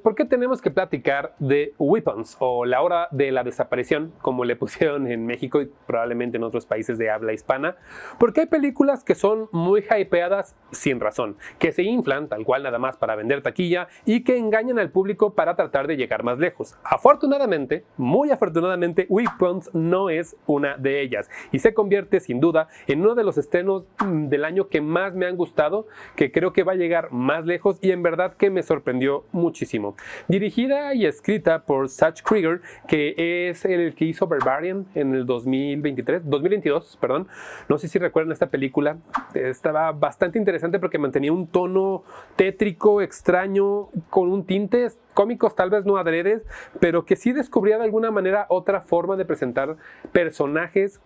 ¿por qué tenemos que platicar de Weapons o La Hora de la Desaparición, como le pusieron en México y probablemente en otros países de habla hispana? Porque hay películas que son muy hypeadas sin razón, que se inflan tal cual nada más para vender taquilla y que engañan al público para tratar de llegar más lejos. Afortunadamente, muy afortunadamente, Weapons no es una de ellas y se convierte sin duda en uno de los estrenos del año que más me han gustado, que creo que va a llegar más lejos y en verdad que me sorprendió muchísimo. Dirigida y escrita por Zach Krieger, que es el que hizo Barbarian en el 2022, perdón. No sé si recuerdan esta película. Estaba bastante interesante porque mantenía un tono tétrico, extraño, con un tinte cómicos, tal vez no adredes, pero que sí descubría de alguna manera otra forma de presentar personajes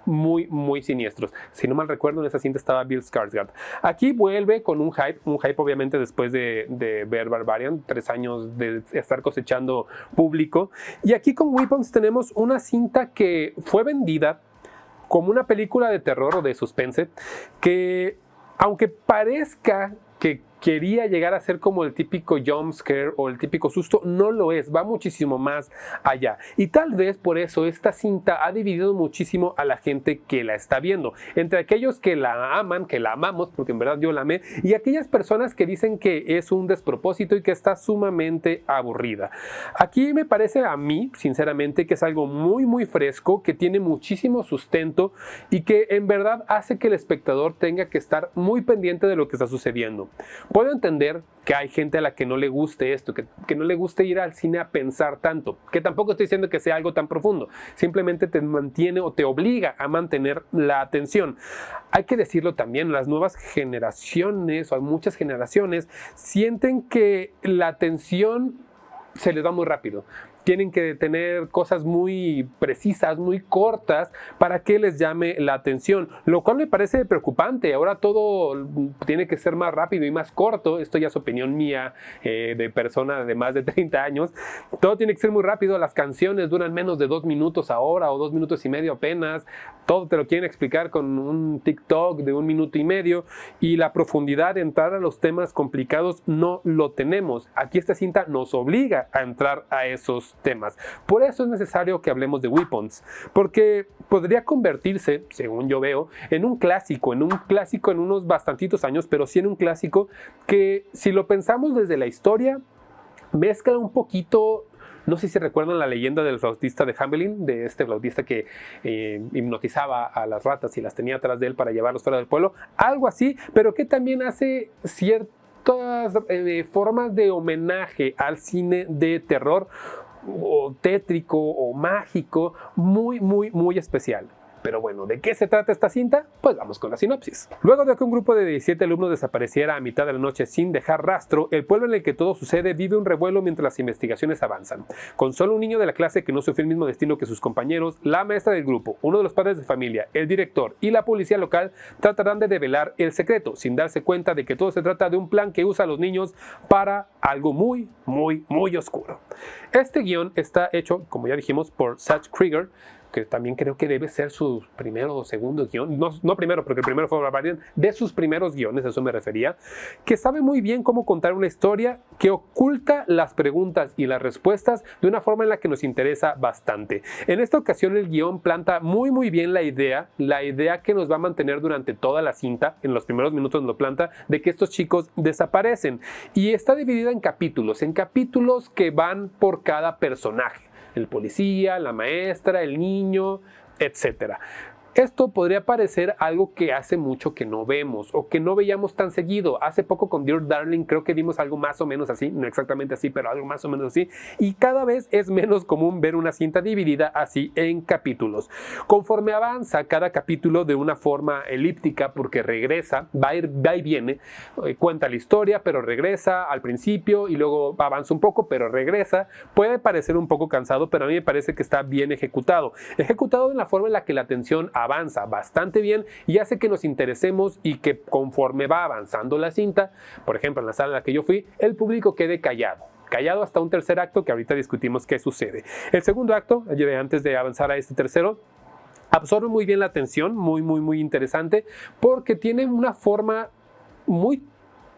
muy siniestros. Si no mal recuerdo, en esa cinta estaba Bill Skarsgård. Aquí vuelve con un hype obviamente después de ver Barbarian, 3 años de estar cosechando público. Y aquí con Weapons tenemos una cinta que fue vendida como una película de terror o de suspense, que aunque parezca que quería llegar a ser como el típico jumpscare o el típico susto, no lo es, va muchísimo más allá. Y tal vez por eso esta cinta ha dividido muchísimo a la gente que la está viendo, entre aquellos que la aman, que la amamos, porque en verdad yo la amé, y aquellas personas que dicen que es un despropósito y que está sumamente aburrida. Aquí me parece a mí, sinceramente, que es algo muy fresco, que tiene muchísimo sustento y que en verdad hace que el espectador tenga que estar muy pendiente de lo que está sucediendo. Puedo entender que hay gente a la que no le guste esto, que no le guste ir al cine a pensar tanto, que tampoco estoy diciendo que sea algo tan profundo, simplemente te mantiene o te obliga a mantener la atención. Hay que decirlo también, las nuevas generaciones, o hay muchas generaciones, sienten que la atención se les va muy rápido. Tienen que tener cosas muy precisas, muy cortas para que les llame la atención, lo cual me parece preocupante. Ahora todo tiene que ser más rápido y más corto. Esto ya es opinión mía de persona de más de 30 años. Todo tiene que ser muy rápido. Las canciones duran menos de 2 minutos ahora o 2 minutos y medio apenas. Todo te lo quieren explicar con un TikTok de 1 minuto y medio y la profundidad de entrar a los temas complicados no lo tenemos. Aquí esta cinta nos obliga a entrar a esos temas. Por eso es necesario que hablemos de Weapons, porque podría convertirse, según yo veo, en un clásico en unos bastantitos años, pero sí en un clásico que, si lo pensamos desde la historia, mezcla un poquito. No sé si recuerdan la leyenda del flautista de Hamelin, de este flautista que hipnotizaba a las ratas y las tenía atrás de él para llevarlos fuera del pueblo. Algo así, pero que también hace ciertas formas de homenaje al cine de terror o tétrico o mágico muy especial. Pero bueno, ¿de qué se trata esta cinta? Pues vamos con la sinopsis. Luego de que un grupo de 17 alumnos desapareciera a mitad de la noche sin dejar rastro, el pueblo en el que todo sucede vive un revuelo mientras las investigaciones avanzan. Con solo un niño de la clase que no sufrió el mismo destino que sus compañeros, la maestra del grupo, uno de los padres de familia, el director y la policía local tratarán de develar el secreto, sin darse cuenta de que todo se trata de un plan que usa a los niños para algo muy oscuro. Este guión está hecho, como ya dijimos, por Zach Krieger, que también creo que debe ser su primero o segundo guión, no primero, porque el primero fue Barbarian, de sus primeros guiones, a eso me refería, que sabe muy bien cómo contar una historia que oculta las preguntas y las respuestas de una forma en la que nos interesa bastante. En esta ocasión el guión planta muy bien la idea que nos va a mantener durante toda la cinta, en los primeros minutos lo planta, de que estos chicos desaparecen, y está dividida en capítulos que van por cada personaje. El policía, la maestra, el niño, etc. Esto podría parecer algo que hace mucho que no vemos o que no veíamos tan seguido. Hace poco con Dear Darling creo que vimos algo más o menos así, no exactamente así, pero algo más o menos así. Y cada vez es menos común ver una cinta dividida así en capítulos. Conforme avanza cada capítulo de una forma elíptica, porque regresa, va y viene, cuenta la historia, pero regresa al principio y luego avanza un poco, pero regresa. Puede parecer un poco cansado, pero a mí me parece que está bien ejecutado. Ejecutado en la forma en la que la atención avanza bastante bien y hace que nos interesemos y que conforme va avanzando la cinta, por ejemplo en la sala en la que yo fui, el público quede callado hasta un tercer acto que ahorita discutimos qué sucede. El segundo acto, antes de avanzar a este tercero, absorbe muy bien la atención, muy interesante, porque tiene una forma muy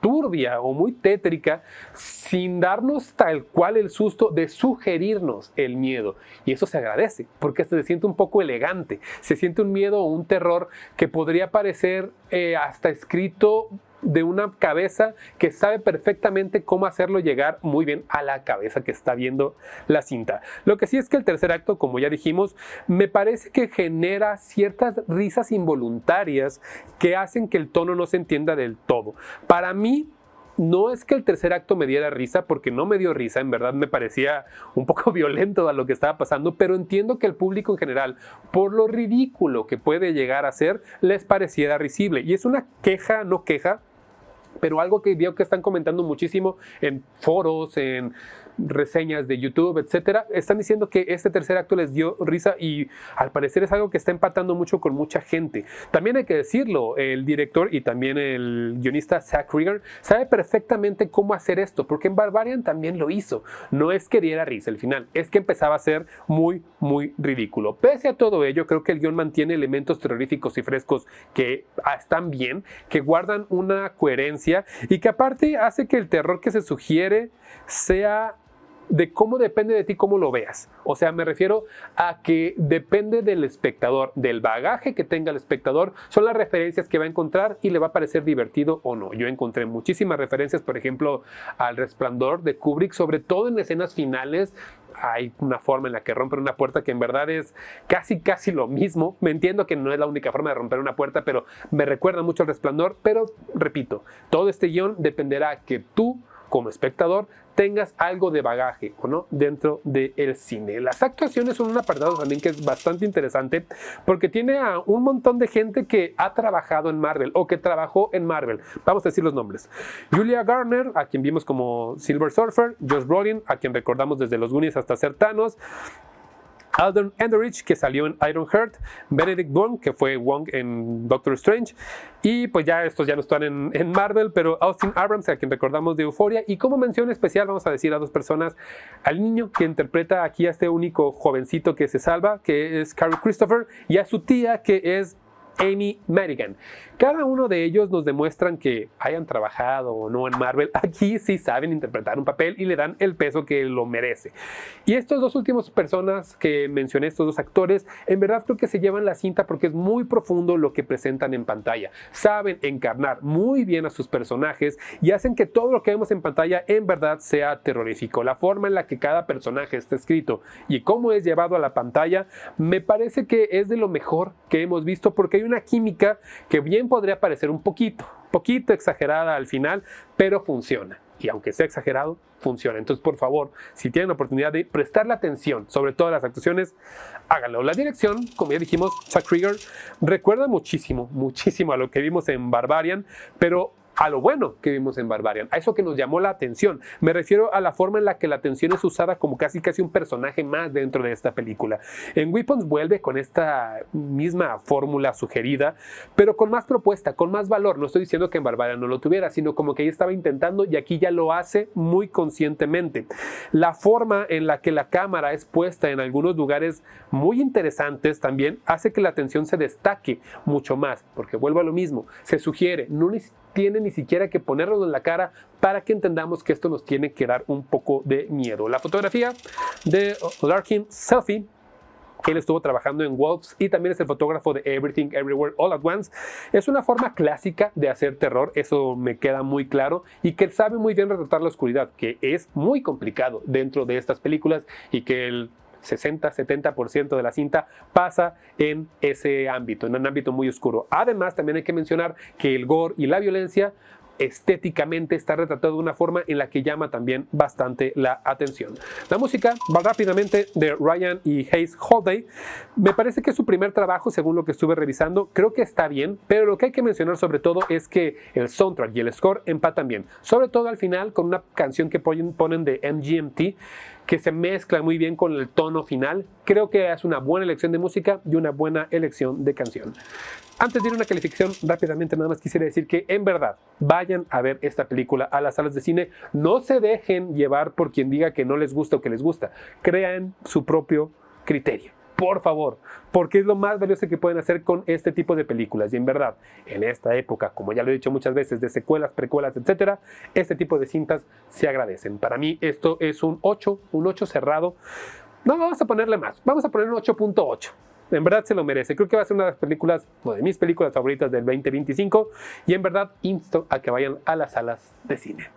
turbia o muy tétrica, sin darnos tal cual el susto de sugerirnos el miedo. Y eso se agradece, porque se siente un poco elegante, se siente un miedo o un terror que podría parecer hasta escrito de una cabeza que sabe perfectamente cómo hacerlo llegar muy bien a la cabeza que está viendo la cinta. Lo que sí es que el tercer acto, como ya dijimos, me parece que genera ciertas risas involuntarias que hacen que el tono no se entienda del todo. Para mí, no es que el tercer acto me diera risa, porque no me dio risa, en verdad me parecía un poco violento a lo que estaba pasando, pero entiendo que el público en general, por lo ridículo que puede llegar a ser, les pareciera risible. Y es una queja, no queja, pero algo que veo que están comentando muchísimo en foros, en reseñas de YouTube, etcétera, están diciendo que este tercer acto les dio risa y al parecer es algo que está empatando mucho con mucha gente. También hay que decirlo, el director y también el guionista Zach Krieger sabe perfectamente cómo hacer esto, porque en Barbarian también lo hizo. No es que diera risa el final, es que empezaba a ser muy, muy ridículo. Pese a todo ello, creo que el guión mantiene elementos terroríficos y frescos que están bien, que guardan una coherencia y que aparte hace que el terror que se sugiere sea de cómo depende de ti cómo lo veas. O sea, me refiero a que depende del espectador, del bagaje que tenga el espectador, son las referencias que va a encontrar y le va a parecer divertido o no. Yo encontré muchísimas referencias, por ejemplo, al Resplandor de Kubrick, sobre todo en escenas finales. Hay una forma en la que rompen una puerta que en verdad es casi lo mismo. Me entiendo que no es la única forma de romper una puerta, pero me recuerda mucho al Resplandor. Pero, repito, todo este guión dependerá que tú, como espectador, tengas algo de bagaje o no dentro del cine. Las actuaciones son un apartado también que es bastante interesante porque tiene a un montón de gente que ha trabajado en Marvel o que trabajó en Marvel. Vamos a decir los nombres. Julia Garner, a quien vimos como Silver Surfer; Josh Brolin, a quien recordamos desde los Goonies hasta ser Thanos; Alden Ehrenreich, que salió en Ironheart; Benedict Wong, que fue Wong en Doctor Strange, y pues ya estos ya no están en Marvel, pero Austin Abrams, a quien recordamos de Euphoria, y como mención especial vamos a decir a dos personas: al niño que interpreta aquí a este único jovencito que se salva, que es Carrie Christopher, y a su tía, que es Amy Madigan. Cada uno de ellos nos demuestran que hayan trabajado o no en Marvel, aquí sí saben interpretar un papel y le dan el peso que lo merece. Y estos dos últimos personas que mencioné, estos dos actores, en verdad creo que se llevan la cinta porque es muy profundo lo que presentan en pantalla. Saben encarnar muy bien a sus personajes y hacen que todo lo que vemos en pantalla en verdad sea terrorífico. La forma en la que cada personaje está escrito y cómo es llevado a la pantalla me parece que es de lo mejor que hemos visto, porque hay una química que bien podría parecer un poquito exagerada al final, pero funciona. Y aunque sea exagerado, funciona. Entonces, por favor, si tienen la oportunidad de prestarle atención, sobre todo a las actuaciones, háganlo. La dirección, como ya dijimos, Zach Krieger, recuerda muchísimo a lo que vimos en Barbarian, pero a lo bueno que vimos en Barbarian, a eso que nos llamó la atención. Me refiero a la forma en la que la atención es usada como casi un personaje más dentro de esta película. En Weapons vuelve con esta misma fórmula sugerida, pero con más propuesta, con más valor. No estoy diciendo que en Barbarian no lo tuviera, sino como que ella estaba intentando y aquí ya lo hace muy conscientemente. La forma en la que la cámara es puesta en algunos lugares muy interesantes también hace que la atención se destaque mucho más, porque vuelvo a lo mismo, se sugiere, no tiene ni siquiera que ponerlo en la cara para que entendamos que esto nos tiene que dar un poco de miedo. La fotografía de Larkin Selfie, que él estuvo trabajando en Wolves y también es el fotógrafo de Everything Everywhere All at Once, es una forma clásica de hacer terror, eso me queda muy claro, y que sabe muy bien retratar la oscuridad, que es muy complicado dentro de estas películas y que el 60-70% de la cinta pasa en ese ámbito, en un ámbito muy oscuro. Además, también hay que mencionar que el gore y la violencia estéticamente está retratado de una forma en la que llama también bastante la atención. La música va rápidamente de Ryan y Hayes Holiday. Me parece que es su primer trabajo, según lo que estuve revisando. Creo que está bien, pero lo que hay que mencionar sobre todo es que el soundtrack y el score empatan bien, sobre todo al final con una canción que ponen de MGMT que se mezcla muy bien con el tono final. Creo que es una buena elección de música y una buena elección de canción. Antes de ir a una calificación, rápidamente nada más quisiera decir que en verdad vayan a ver esta película a las salas de cine. No se dejen llevar por quien diga que no les gusta o que les gusta. Crean su propio criterio. por favor, porque es lo más valioso que pueden hacer con este tipo de películas. Y en verdad, en esta época, como ya lo he dicho muchas veces, de secuelas, precuelas, etcétera, este tipo de cintas se agradecen. Para mí esto es un 8 cerrado. No, vamos a ponerle más, vamos a poner un 8.8. En verdad se lo merece. Creo que va a ser una de las películas, o de mis películas favoritas del 2025. Y en verdad insto a que vayan a las salas de cine.